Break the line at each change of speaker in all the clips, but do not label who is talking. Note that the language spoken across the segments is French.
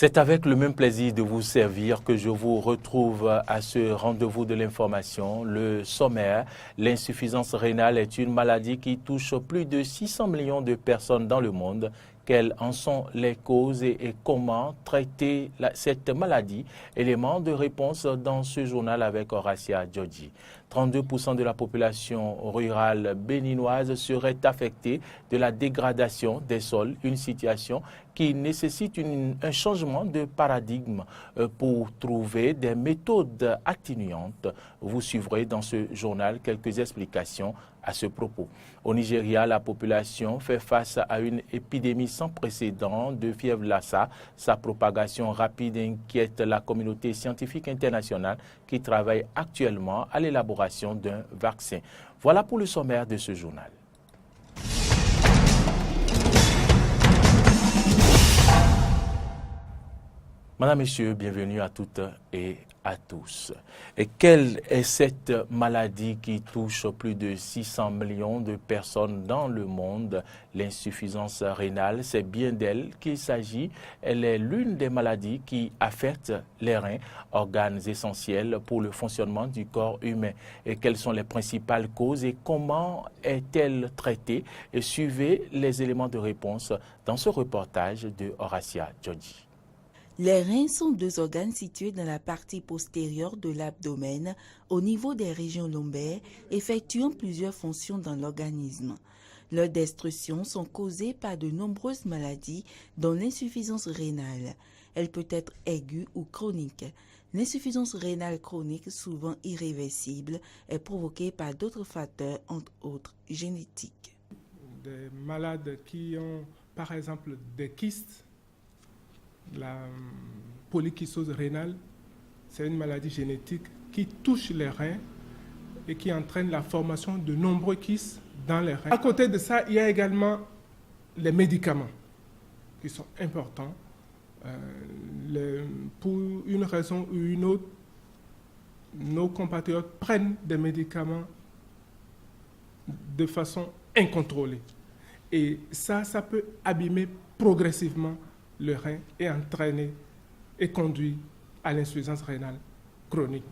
C'est avec le même plaisir de vous servir que je vous retrouve à ce rendez-vous de l'information. Le sommaire, l'insuffisance rénale est une maladie qui touche plus de 600 millions de personnes dans le monde. Quelles en sont les causes et comment traiter cette maladie? Élément de réponse dans ce journal avec Horacia Djodji. 32% de la population rurale béninoise serait affectée de la dégradation des sols, une situation qui nécessite un changement de paradigme pour trouver des méthodes atténuantes. Vous suivrez dans ce journal quelques explications à ce propos. Au Nigeria, la population fait face à une épidémie sans précédent de fièvre Lassa. Sa propagation rapide inquiète la communauté scientifique internationale qui travaille actuellement à l'élaboration d'un vaccin. Voilà pour le sommaire de ce journal. Madame, Messieurs, bienvenue à toutes et à tous. Et quelle est cette maladie qui touche plus de 600 millions de personnes dans le monde? L'insuffisance rénale, c'est bien d'elle qu'il s'agit. Elle est l'une des maladies qui affectent les reins, organes essentiels pour le fonctionnement du corps humain. Et quelles sont les principales causes et comment est-elle traitée? Et suivez les éléments de réponse dans ce reportage de Horacia Djodji.
Les reins sont deux organes situés dans la partie postérieure de l'abdomen, au niveau des régions lombaires, effectuant plusieurs fonctions dans l'organisme. Leurs destructions sont causées par de nombreuses maladies, dont l'insuffisance rénale. Elle peut être aiguë ou chronique. L'insuffisance rénale chronique, souvent irréversible, est provoquée par d'autres facteurs, entre autres génétiques.
Des malades qui ont, par exemple, des kystes. La polykystose rénale, c'est une maladie génétique qui touche les reins et qui entraîne la formation de nombreux kystes dans les reins. À côté de ça, il y a également les médicaments qui sont importants. Pour une raison ou une autre, nos compatriotes prennent des médicaments de façon incontrôlée. Et ça peut abîmer progressivement le rein et entraîner et conduire à l'insuffisance rénale chronique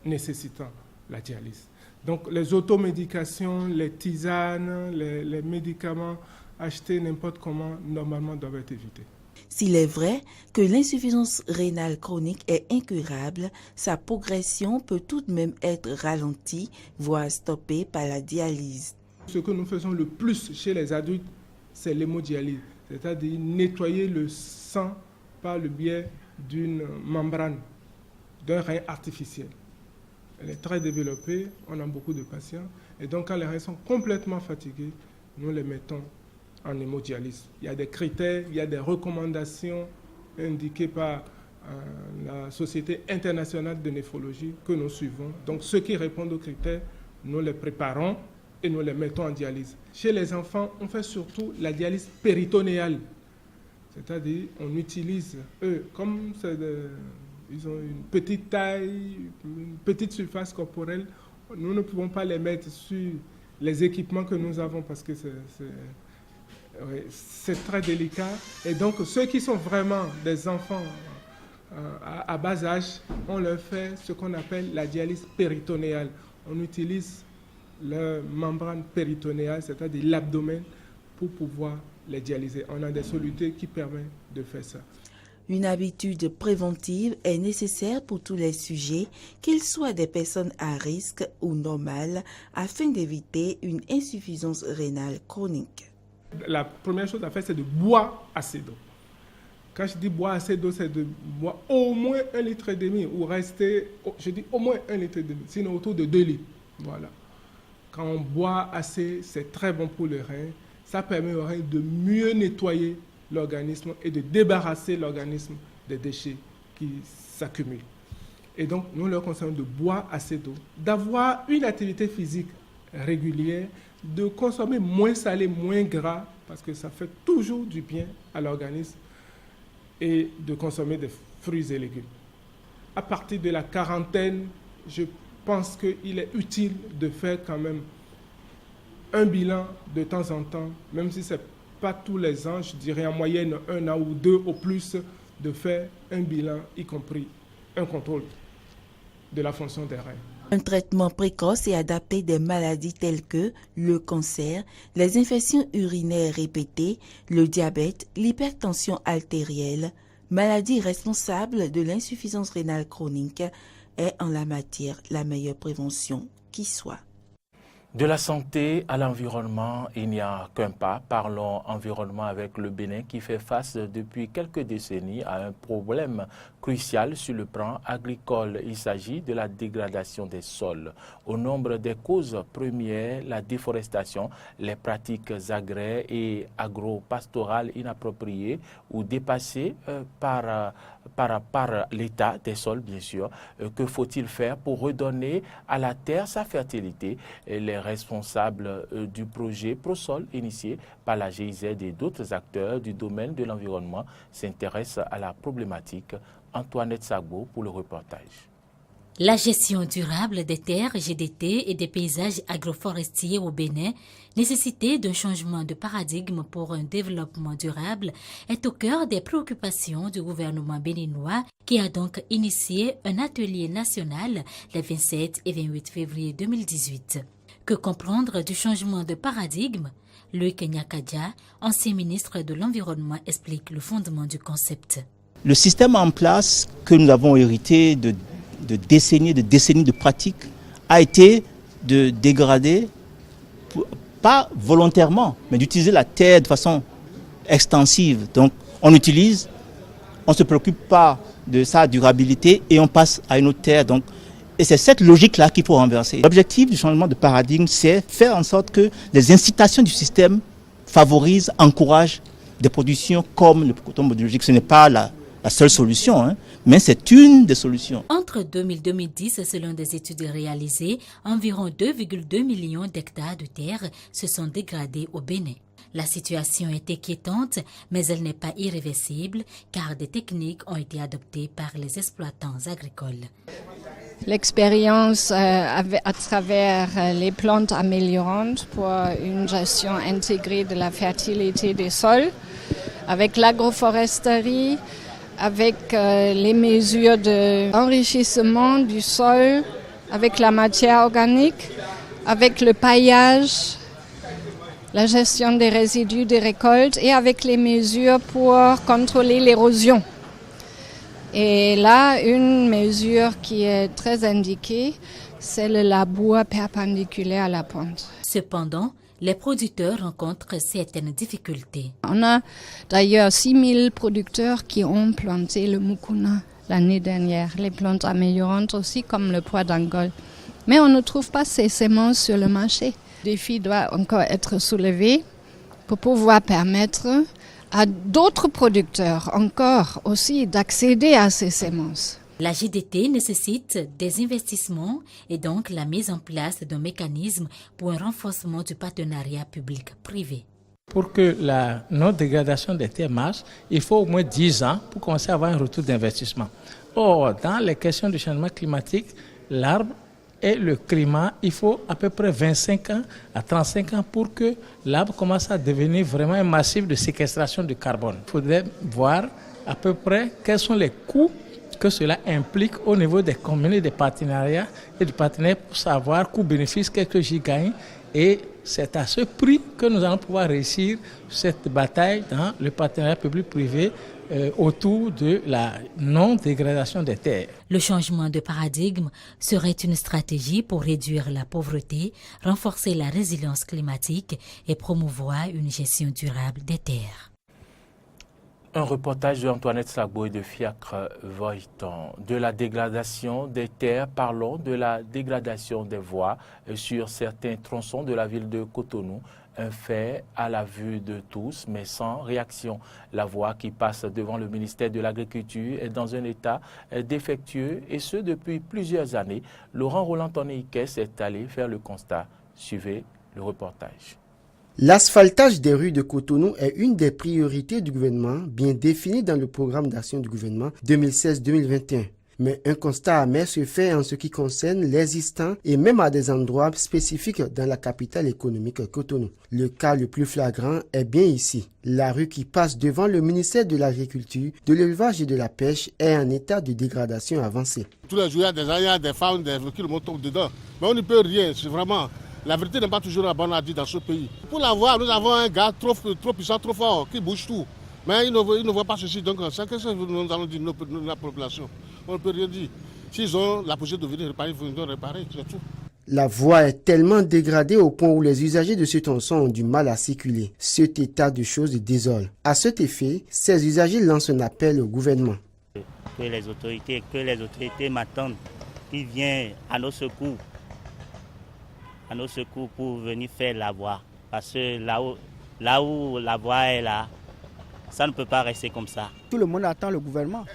nécessitant la dialyse. Donc les automédications, les tisanes, les médicaments achetés n'importe comment, normalement doivent être évités.
S'il est vrai que l'insuffisance rénale chronique est incurable, sa progression peut tout de même être ralentie, voire stoppée par la dialyse.
Ce que nous faisons le plus chez les adultes, c'est l'hémodialyse, c'est-à-dire nettoyer le sang par le biais d'une membrane, d'un rein artificiel. Elle est très développée, on a beaucoup de patients, et donc quand les reins sont complètement fatigués, nous les mettons en hémodialyse. Il y a des critères, il y a des recommandations indiquées par la Société internationale de néphrologie que nous suivons. Donc ceux qui répondent aux critères, nous les préparons et nous les mettons en dialyse. Chez les enfants, on fait surtout la dialyse péritonéale. C'est-à-dire, on utilise, comme ils ont une petite taille, une petite surface corporelle, nous ne pouvons pas les mettre sur les équipements que nous avons parce que c'est très délicat. Et donc, ceux qui sont vraiment des enfants à bas âge, on leur fait ce qu'on appelle la dialyse péritonéale. On utilise la membrane péritonéale, c'est-à-dire l'abdomen, pour pouvoir les dialyser. On a des solutés qui permettent de faire ça.
Une habitude préventive est nécessaire pour tous les sujets, qu'ils soient des personnes à risque ou normales, afin d'éviter une insuffisance rénale chronique.
La première chose à faire, c'est de boire assez d'eau. Quand je dis boire assez d'eau, c'est de boire au moins 1,5 litre ou rester, je dis au moins 1,5 litre, sinon autour de 2 litres. Voilà. Quand on boit assez, c'est très bon pour le rein. Ça permet au rein de mieux nettoyer l'organisme et de débarrasser l'organisme des déchets qui s'accumulent. Et donc, nous leur conseillons de boire assez d'eau, d'avoir une activité physique régulière, de consommer moins salé, moins gras, parce que ça fait toujours du bien à l'organisme, et de consommer des fruits et légumes. À partir de la quarantaine, je pense qu'il est utile de faire quand même un bilan de temps en temps, même si ce n'est pas tous les ans, je dirais en moyenne 1 an ou 2 au plus, de faire un bilan, y compris un contrôle de la fonction des reins.
Un traitement précoce et adapté des maladies telles que le cancer, les infections urinaires répétées, le diabète, l'hypertension artérielle, maladies responsables de l'insuffisance rénale chronique, est en la matière la meilleure prévention qui soit.
De la santé à l'environnement, il n'y a qu'un pas. Parlons environnement avec le Bénin qui fait face depuis quelques décennies à un problème crucial sur le plan agricole. Il s'agit de la dégradation des sols. Au nombre des causes premières, la déforestation, les pratiques agraires et agro-pastorales inappropriées ou dépassées par l'état des sols, bien sûr. Que faut-il faire pour redonner à la terre sa fertilité? Les responsables du projet ProSol initié par la GIZ et d'autres acteurs du domaine de l'environnement s'intéressent à la problématique. Antoinette Sagbo pour le reportage.
La gestion durable des terres GDT et des paysages agroforestiers au Bénin, nécessité d'un changement de paradigme pour un développement durable, est au cœur des préoccupations du gouvernement béninois qui a donc initié un atelier national les 27 et 28 février 2018. Que comprendre du changement de paradigme? Loïc Nyakadja, ancien ministre de l'Environnement, explique le fondement du concept.
Le système en place que nous avons hérité de décennies de pratiques a été de dégrader, pas volontairement, mais d'utiliser la terre de façon extensive. Donc on utilise, on ne se préoccupe pas de sa durabilité et on passe à une autre terre. Et c'est cette logique-là qu'il faut renverser. L'objectif du changement de paradigme, c'est faire en sorte que les incitations du système favorisent, encouragent des productions comme le coton biologique. Ce n'est pas la seule solution, mais c'est une des solutions.
Entre 2000 et 2010, selon des études réalisées, environ 2,2 millions d'hectares de terre se sont dégradés au Bénin. La situation est inquiétante, mais elle n'est pas irréversible car des techniques ont été adoptées par les exploitants agricoles.
L'expérience à travers les plantes améliorantes pour une gestion intégrée de la fertilité des sols, avec l'agroforesterie, avec les mesures d'enrichissement du sol, avec la matière organique, avec le paillage, la gestion des résidus des récoltes et avec les mesures pour contrôler l'érosion. Et là, une mesure qui est très indiquée, c'est le labour perpendiculaire à la pente.
Cependant, les producteurs rencontrent certaines difficultés.
On a d'ailleurs 6000 producteurs qui ont planté le mukuna l'année dernière, les plantes améliorantes aussi comme le pois d'Angole. Mais on ne trouve pas ces semences sur le marché. Le défi doit encore être soulevé pour pouvoir permettre à d'autres producteurs encore aussi d'accéder à ces semences.
La GDT nécessite des investissements et donc la mise en place d'un mécanisme pour un renforcement du partenariat public-privé.
Pour que la non-dégradation des terres marche, il faut au moins 10 ans pour commencer à avoir un retour d'investissement. Or, dans les questions du changement climatique, l'arbre et le climat, il faut à peu près 25 ans à 35 ans pour que l'arbre commence à devenir vraiment un massif de séquestration de carbone. Il faudrait voir à peu près quels sont les coûts que cela implique au niveau des communes, des partenariats et du partenaire pour savoir coût-bénéfice, qu'est-ce que j'y gagne. Et c'est à ce prix que nous allons pouvoir réussir cette bataille dans le partenariat public-privé autour de la non-dégradation des terres.
Le changement de paradigme serait une stratégie pour réduire la pauvreté, renforcer la résilience climatique et promouvoir une gestion durable des terres.
Un reportage de Antoinette Sagbo et de Fiacre Voiton. De la dégradation des terres, parlons de la dégradation des voies sur certains tronçons de la ville de Cotonou. Un fait à la vue de tous, mais sans réaction. La voie qui passe devant le ministère de l'Agriculture est dans un état défectueux, et ce depuis plusieurs années. Laurent Roland-Tonniquet est allé faire le constat. Suivez le reportage.
L'asphaltage des rues de Cotonou est une des priorités du gouvernement, bien définie dans le programme d'action du gouvernement 2016-2021. Mais un constat amer se fait en ce qui concerne l'existant et même à des endroits spécifiques dans la capitale économique Cotonou. Le cas le plus flagrant est bien ici. La rue qui passe devant le ministère de l'Agriculture, de l'Élevage et de la Pêche est en état de dégradation avancée.
Tous les jours, il y a des femmes, des véhicules montent dedans. Mais on ne peut rien, c'est vraiment... La vérité n'est pas toujours la bonne à dire dans ce pays. Pour l'avoir, nous avons un gars trop puissant, trop fort, qui bouge tout. Mais il ne voit pas ceci, donc c'est ce que nous allons dire la population. On ne peut rien dire. S'ils ont la possibilité de venir réparer, ils vont réparer, c'est tout.
La voie est tellement dégradée au point où les usagers de ce tronçon ont du mal à circuler. Cet état de choses désole. À cet effet, ces usagers lancent un appel au gouvernement.
Que les autorités m'attendent, qu'ils viennent à nos secours pour venir faire la voie. Parce que là où la voie est là, ça ne peut pas rester comme ça.
Tout le monde attend le gouvernement.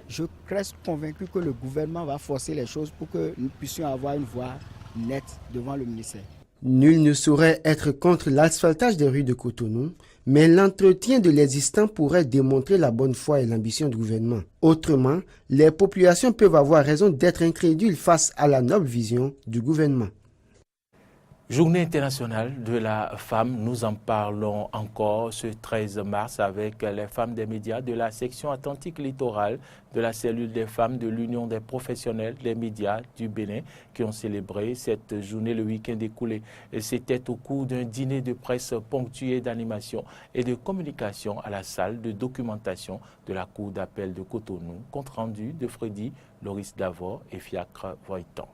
Je reste convaincu que le gouvernement va forcer les choses pour que nous puissions avoir une voie nette devant le ministère.
Nul ne saurait être contre l'asphaltage des rues de Cotonou, mais l'entretien de l'existant pourrait démontrer la bonne foi et l'ambition du gouvernement. Autrement, les populations peuvent avoir raison d'être incrédules face à la noble vision du gouvernement.
Journée internationale de la femme, nous en parlons encore ce 13 mars avec les femmes des médias de la section Atlantique littorale de la cellule des femmes de l'Union des professionnels des médias du Bénin qui ont célébré cette journée le week-end écoulé. C'était au cours d'un dîner de presse ponctué d'animation et de communication à la salle de documentation de la Cour d'appel de Cotonou, compte rendu de Freddy, Loris Davor et Fiacre Voitan.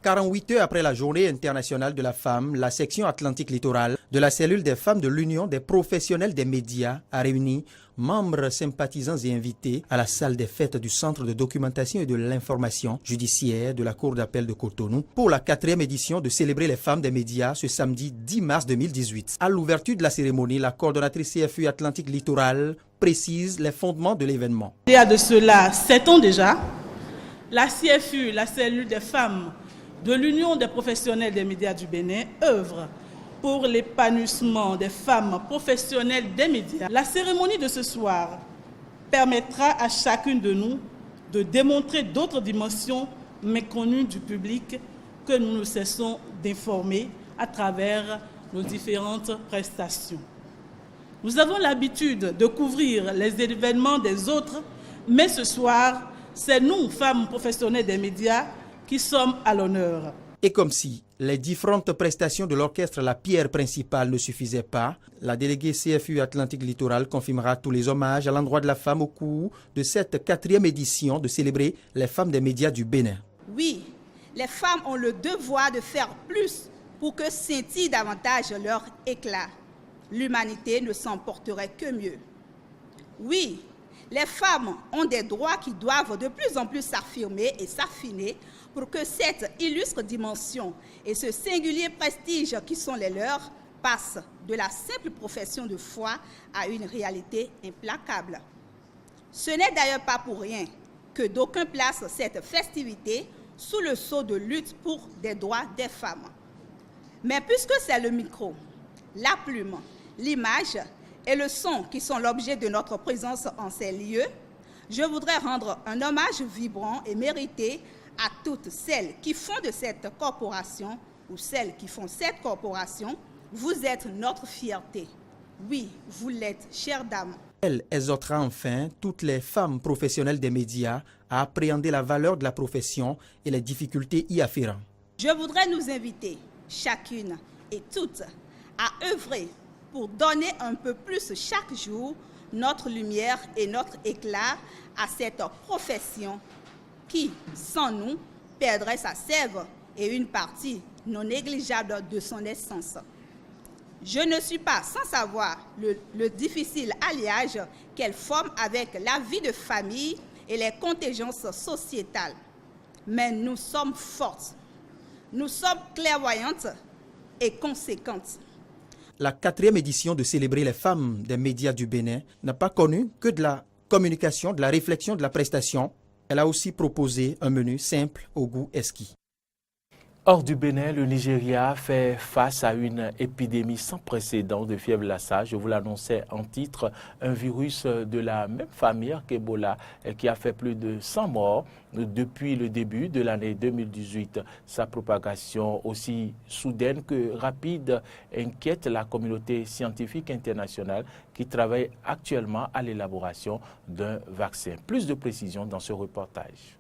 48 heures après la journée internationale de la femme, la section Atlantique littorale de la cellule des femmes de l'Union des professionnels des médias a réuni membres, sympathisants et invités à la salle des fêtes du Centre de documentation et de l'information judiciaire de la Cour d'appel de Cotonou pour la 4e édition de célébrer les femmes des médias ce samedi 10 mars 2018. À l'ouverture de la cérémonie, la coordonnatrice CFU Atlantique littorale précise les fondements de l'événement.
Il y a de cela 7 ans déjà, la CFU, la cellule des femmes de l'Union des professionnels des médias du Bénin, œuvre pour l'épanouissement des femmes professionnelles des médias. La cérémonie de ce soir permettra à chacune de nous de démontrer d'autres dimensions méconnues du public que nous ne cessons d'informer à travers nos différentes prestations. Nous avons l'habitude de couvrir les événements des autres, mais ce soir, c'est nous, femmes professionnelles des médias, qui sommes à l'honneur.
Et comme si les différentes prestations de l'orchestre La Pierre Principale ne suffisaient pas, la déléguée CFU Atlantique Littoral confirmera tous les hommages à l'endroit de la femme au cours de cette 4e édition de célébrer les femmes des médias du Bénin.
Oui, les femmes ont le devoir de faire plus pour que scintille davantage leur éclat. L'humanité ne s'en porterait que mieux. Oui, les femmes ont des droits qui doivent de plus en plus s'affirmer et s'affiner pour que cette illustre dimension et ce singulier prestige qui sont les leurs passent de la simple profession de foi à une réalité implacable. Ce n'est d'ailleurs pas pour rien que d'aucuns placent cette festivité sous le sceau de lutte pour des droits des femmes. Mais puisque c'est le micro, la plume, l'image et le son qui sont l'objet de notre présence en ces lieux, je voudrais rendre un hommage vibrant et mérité à toutes celles qui font de cette corporation ou celles qui font cette corporation. Vous êtes notre fierté. Oui, vous l'êtes, chères dames.
Elle exhortera enfin toutes les femmes professionnelles des médias à appréhender la valeur de la profession et les difficultés y afférentes.
Je voudrais nous inviter, chacune et toutes, à œuvrer pour donner un peu plus chaque jour notre lumière et notre éclat à cette profession qui, sans nous, perdrait sa sève et une partie non négligeable de son essence. Je ne suis pas sans savoir le difficile alliage qu'elle forme avec la vie de famille et les contingences sociétales. Mais nous sommes fortes, nous sommes clairvoyantes et conséquentes.
La 4e édition de célébrer les femmes des médias du Bénin n'a pas connu que de la communication, de la réflexion, de la prestation. Elle a aussi proposé un menu simple au goût exquis.
Hors du Bénin, le Nigeria fait face à une épidémie sans précédent de fièvre Lassa. Je vous l'annonçais en titre, un virus de la même famille qu'Ebola qui a fait plus de 100 morts depuis le début de l'année 2018. Sa propagation aussi soudaine que rapide inquiète la communauté scientifique internationale qui travaille actuellement à l'élaboration d'un vaccin. Plus de précisions dans ce reportage.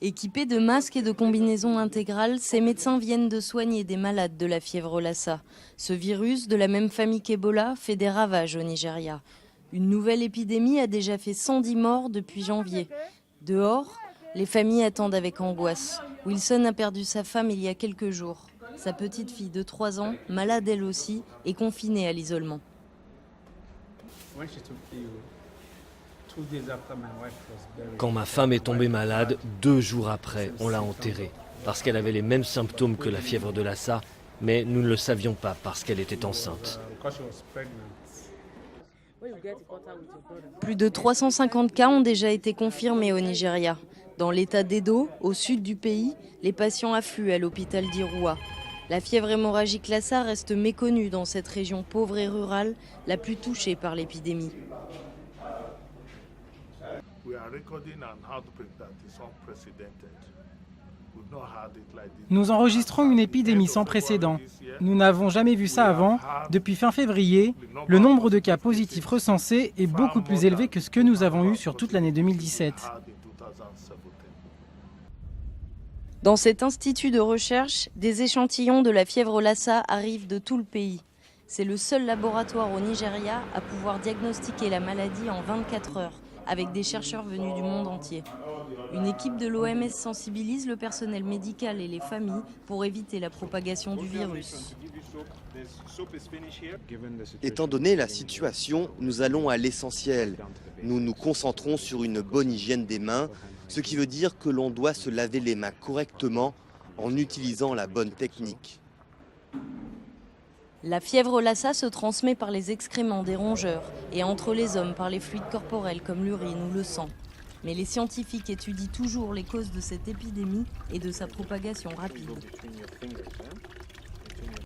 Équipés de masques et de combinaisons intégrales, ces médecins viennent de soigner des malades de la fièvre Lassa. Ce virus, de la même famille qu'Ebola, fait des ravages au Nigeria. Une nouvelle épidémie a déjà fait 110 morts depuis janvier. Dehors, les familles attendent avec angoisse. Wilson a perdu sa femme il y a quelques jours. Sa petite fille de 3 ans, malade elle aussi, est confinée à l'isolement.
Quand ma femme est tombée malade, 2 jours après, on l'a enterrée. Parce qu'elle avait les mêmes symptômes que la fièvre de Lassa, mais nous ne le savions pas parce qu'elle était enceinte.
Plus de 350 cas ont déjà été confirmés au Nigeria. Dans l'état d'Edo, au sud du pays, les patients affluent à l'hôpital d'Iroua. La fièvre hémorragique Lassa reste méconnue dans cette région pauvre et rurale, la plus touchée par l'épidémie.
Nous enregistrons une épidémie sans précédent. Nous n'avons jamais vu ça avant. Depuis fin février, le nombre de cas positifs recensés est beaucoup plus élevé que ce que nous avons eu sur toute l'année 2017.
Dans cet institut de recherche, des échantillons de la fièvre Lassa arrivent de tout le pays. C'est le seul laboratoire au Nigeria à pouvoir diagnostiquer la maladie en 24 heures, avec des chercheurs venus du monde entier. Une équipe de l'OMS sensibilise le personnel médical et les familles pour éviter la propagation du virus.
Étant donné la situation, nous allons à l'essentiel. Nous nous concentrons sur une bonne hygiène des mains, ce qui veut dire que l'on doit se laver les mains correctement en utilisant la bonne technique.
La fièvre Lassa se transmet par les excréments des rongeurs et entre les hommes par les fluides corporels comme l'urine ou le sang. Mais les scientifiques étudient toujours les causes de cette épidémie et de sa propagation rapide.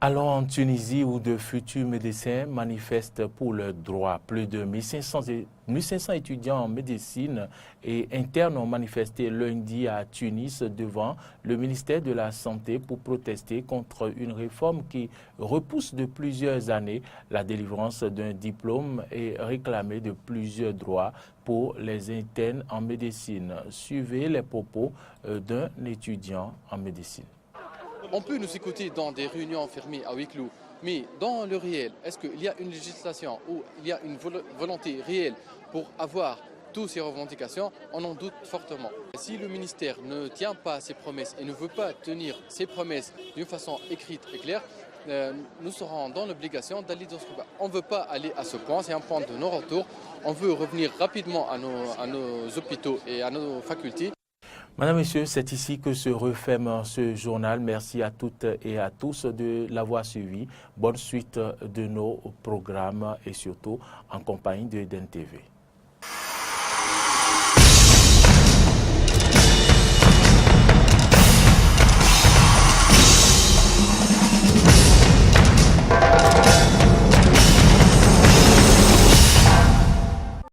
Allons en Tunisie où de futurs médecins manifestent pour leurs droits. Plus de 1500 étudiants en médecine et internes ont manifesté lundi à Tunis devant le ministère de la Santé pour protester contre une réforme qui repousse de plusieurs années la délivrance d'un diplôme et réclamer de plusieurs droits pour les internes en médecine. Suivez les propos d'un étudiant en médecine.
On peut nous écouter dans des réunions fermées à huis clos, mais dans le réel, est-ce qu'il y a une législation ou il y a une volonté réelle pour avoir toutes ces revendications? On en doute fortement. Si le ministère ne tient pas ses promesses et ne veut pas tenir ses promesses d'une façon écrite et claire, nous serons dans l'obligation d'aller dans ce combat. On ne veut pas aller à ce point, c'est un point de non-retour. On veut revenir rapidement à nos hôpitaux et à nos facultés.
Madame, Monsieur, c'est ici que se referme ce journal. Merci à toutes et à tous de l'avoir suivi. Bonne suite de nos programmes et surtout en compagnie de EDEN TV.